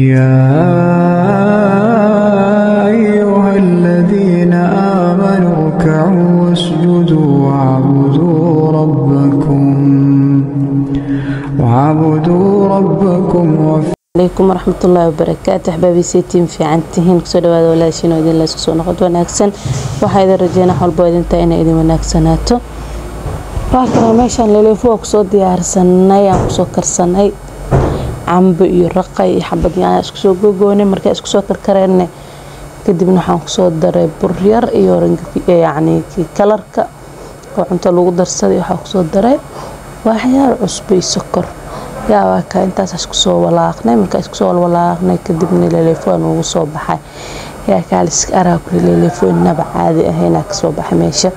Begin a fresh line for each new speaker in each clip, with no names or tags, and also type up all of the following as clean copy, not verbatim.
يا أيها الذين آمنوا اركعوا واسجدوا وعبدوا ربكم
عليكم ورحمة الله وبركاته. أحبابي سيتين في عنتهن كسر هذا ولا شيء نودين لا سكسون نقد وناكسن وهذا رجينا حول بودين تأنا إذا وناكسناته راكنا ماشان اللي فوق صوت ديار سناي أو سكر سناي عم بيرقي حبة يعني اسكسو جوجوني مركز اسكسو كركرني كدي بنحن صوت در برير يورنج يعني كلرك وعنت لو درسدي waxa ku soo daray waxyaal cusub iyo sokor yaa ka intaas isku soo walaaqnay marka isku soo walaaqnay kadibna telefoon ugu soo baxay yaa kaalis ara ku telefoon naba caadi ahayn ka soo baxay meesha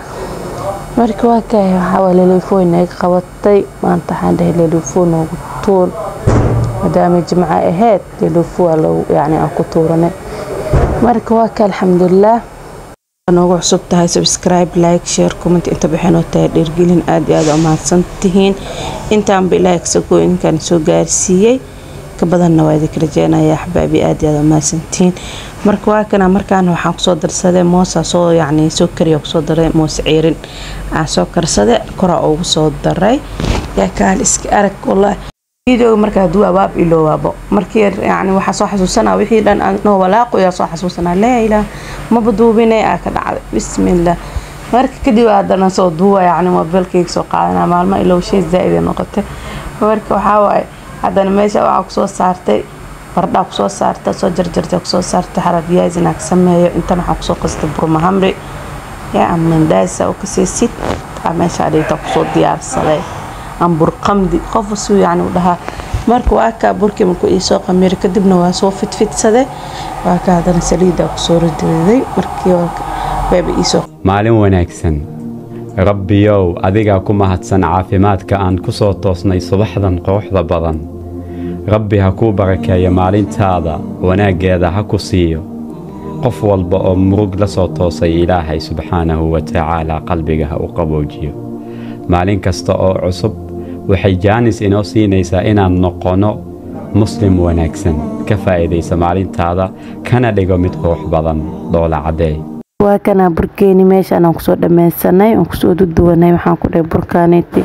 marka waa ka waxa telefoon ay qabatay maanta waxaan dhahay telefoon ugu tuur maadaama jimca ahayd telefoon yani aan ku tuuranay marka waa ka alxamdulillah noogu cusub tahay subscribe like share comment inta bixin oo tahay dhirgelin aad iyo aad u mahadsantihiin intaan bilaax soo in kan soo gaarsiiyay ka badanna waa idin rajeenayaa ahbaabi aad iyo aad u mahadsantihiin marka waa kana markaan waxaan ku soo darsaday moos soo yani soo kariyo ku soo daray moos ciirin aan soo karsaday kora ugu soo daray yaa kaal iska arag wallahi video marka duwaab iloowaabo markii yani waxa soo xasuusanaa wixii dhan noo walaaqo yaa soo xasuusanaa la ilaa ma badubinay ka dhacday bismillaah marka kadib aadana soo duwa yani mobilkayga soo qaadana maalmo ilaa shay zaid noqotay marka waxa waay hadana meesha waxa ku soo saartay bardha ku soo saartay soo jarjartay ku soo saartay xarabiyaas inaad sameeyo inta waxa ku soo qastay burmahamri yaa amandaasa oo ka siisid meesha adeegta ku soo diyaarsaday ambur qamdi qofsu yani wadaha marka waa ka burkii markuu ii soo qamir kadibna waa soo fitfitsaday waa ka hadana saliida ku soo riday markii waa ii soo
maalin wanaagsan rabbiyow adiga ku mahadsan caafimaadka aan ku soo toosnay subaxdan qooxda badan rabbi ha ku barakeeyo maalintaada wanaageeda ha ku siiyo qof walba oo murug la soo toosay ilaahay subxaanahu wa ta'ala qalbiga ha u qaboojiyo maalin kasta oo cusub waxay jaanis inoo siinaysaa inaan noqono muslim wanaagsan ka faa'iideysa maalintaada kana dhigo mid qurux badan doola cadeey
waa kana burkeeni meesha aan ku soo dhameysanay oo ku soo duduwanay waxaan ku dhahay burkaaniti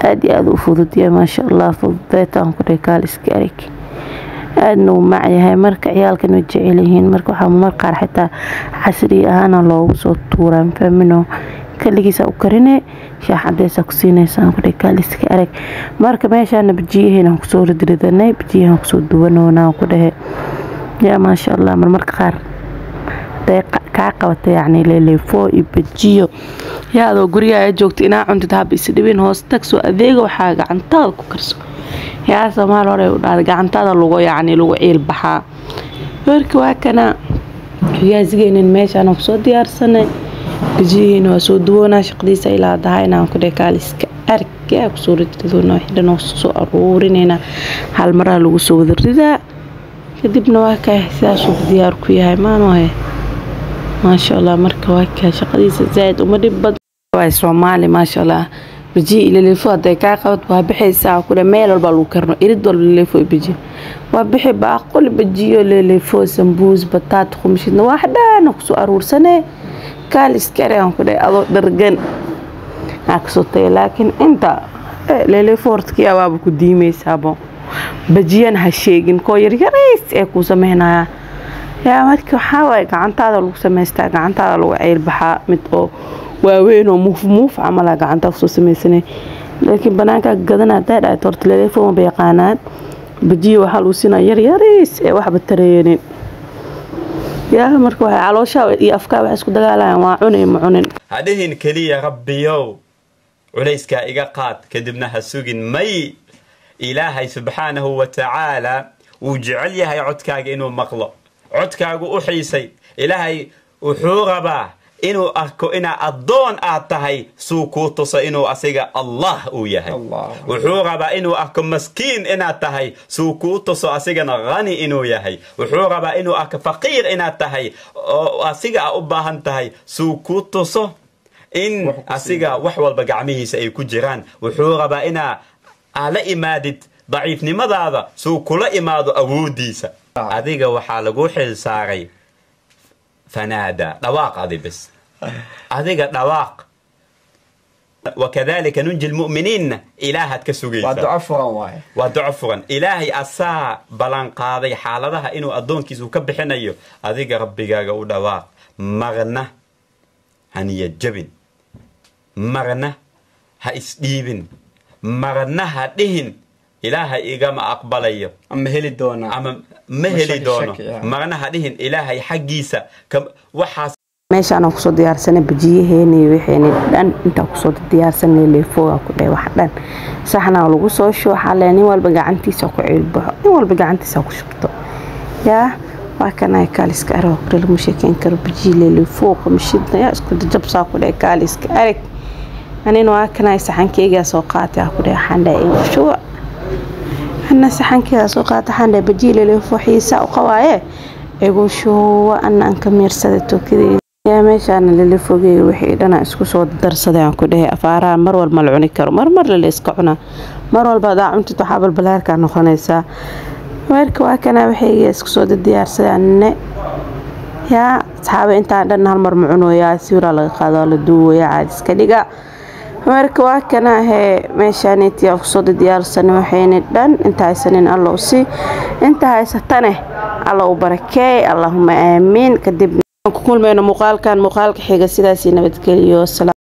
aad iyo aad u fudud yahay ma sha Allah fududeetaan ku dhahay kaal iska arag aadna u macyahay marka ciyaalkan u jecel yihiin marka waxa markaa xitaa casri ahaan loogu soo tuuraan famino kaligiisa u karinay shaaxadeesa ku siinaysan ku dhahay kaal iska arag marka meeshaan bijiyeena ku soo ridanay bijiyaha ku soo duwanoona ku dhahay yaa ma sha Allah marka qaar ka qabatay yani leelefo ibijiyo yaado guriga joogto ina cuntid hab isdhibin hoos tagso adeega waxa gacantaada ku karso yaa Soomaal hore u dhaad gacantaada lagu yani lagu ciil baxaa marka waa kana yaasgeenin meeshaan ku soo diyaarsanay bijiina waa soo duwana shaqadiisa ilaa dahayna ku dhahay kaal iska arag yaa ku soo ridadona xidhan oo soo aruurinayna hal mar lagu soo wadaridaa kadibna waa ka sidaas u diyaar ku yahay maanoe ما شاء الله مركب وكا شقديس زايد وما دبد واي سومالي ما شاء الله بجي الى اللي فوق دايكا قبط وبخي ساعه كل ميل والبا لو كرنو يريد اللي فوق بيجي وبخي باقول بجيو اللي فوق سمبوز بطاط خمشنا واحده نقصو ارور سنه قال اسكريان كده ادو درغن اكسوتي لكن انت اللي فورتك يا بابا كديمي سابو بجيان هشيغن كو يريس اي كو سمينايا yaa markii waxa way gacantaada lagu sameystaa gacantaada lagu ciil baxaa mid oo waaweyn oo muuf amala gacanta soo sameysnay laakiin banaanka gadana dad torta telefoon bay yaqaanaan bijiyo waxa uu sina yaris ee waxba tareeyeen yaa markii waxa caloosha iyo afka wax isku dagaalayaan waa cunay ma cunin
hadihin kaliya rabbiyow culayska iga qaad kadibna ha sugin may ilaahay subhanahu wa ta'ala uu jecel yahay codkaaga inuu maqlo codkaagu u xiisay ilaahay wuxuu rabaa inuu arko ina adoon aad tahay suu ku tuso inuu asiga Allah uu yahay wuxuu rabaa inuu arko maskiin inaad tahay suu ku tuso asigana qani inuu yahay wuxuu rabaa inuu arko faqiir inaad tahay oo asiga u baahan tahay suu ku tuso in asiga wax walba gacmihiisa ay ku jiraan wuxuu rabaa ina ala imaadid ضعيف نمدادا سو كلا إمادو أوديسا adiga waxaa lagu xil saaray fanaada dhawaaq adi bas adiga dhawaaq وكذلك ننجي المؤمنين إلهك كسوجيسا ودعاء فرن إلهي أسا بلان قاضي حالها إنه أدون كيسو كبحنايو أذيك ربي جاga u dhawaaq marna haniya jabin marna ha isdhiibin marna ha dhihin ilaahay igama aqbalayo ama heli doono marna ha dhihin ilaahay xaqiisa waxaas
meeshaan aan kusoo diyaarsanay bajiyaheeni wixii dhan inta kusoo diyaarsanay leefooga ku dhay wax dhan saxna lagu soo shooxa leen walba gacantiisa ku cilbaxo in walba gacantiisa ku shubto yaa waa kana kaaliska arag qril mushakeen kar bajiile leefooga mashidna yaa isku jabsaa ku dhay kaaliska arag anina waa kana saxankeyga soo qaatay ku dhay xanda in shoo ana saxankeyga soo qaatay xanda bajiile leefoo xiisa u qawaaye igu shoo aan kamirsaday tookidii يا ماشان اللي فوقي وحي أنا اسكو صوت درسدي عن كده أفارا مرول ملعوني كرو مر اللي اسكعنا مرول بعد عمت تحابل بلار كانوا خنيسة ويركوا كنا وحي اسكو صوت الديار سنة يا صحابي أنت عندنا هالمرمعونو يا سيورا لقاضي لدو يا عادس كديقة ويركوا كنا هي ماشان يتيا صوت الديار سنة وحين دن أنت هاي سنين الله وسي أنت هاي ستنه الله وبركاي اللهم آمين كدب كل ما مقال كان مقال كحاجة سيدة نبتكليو السلام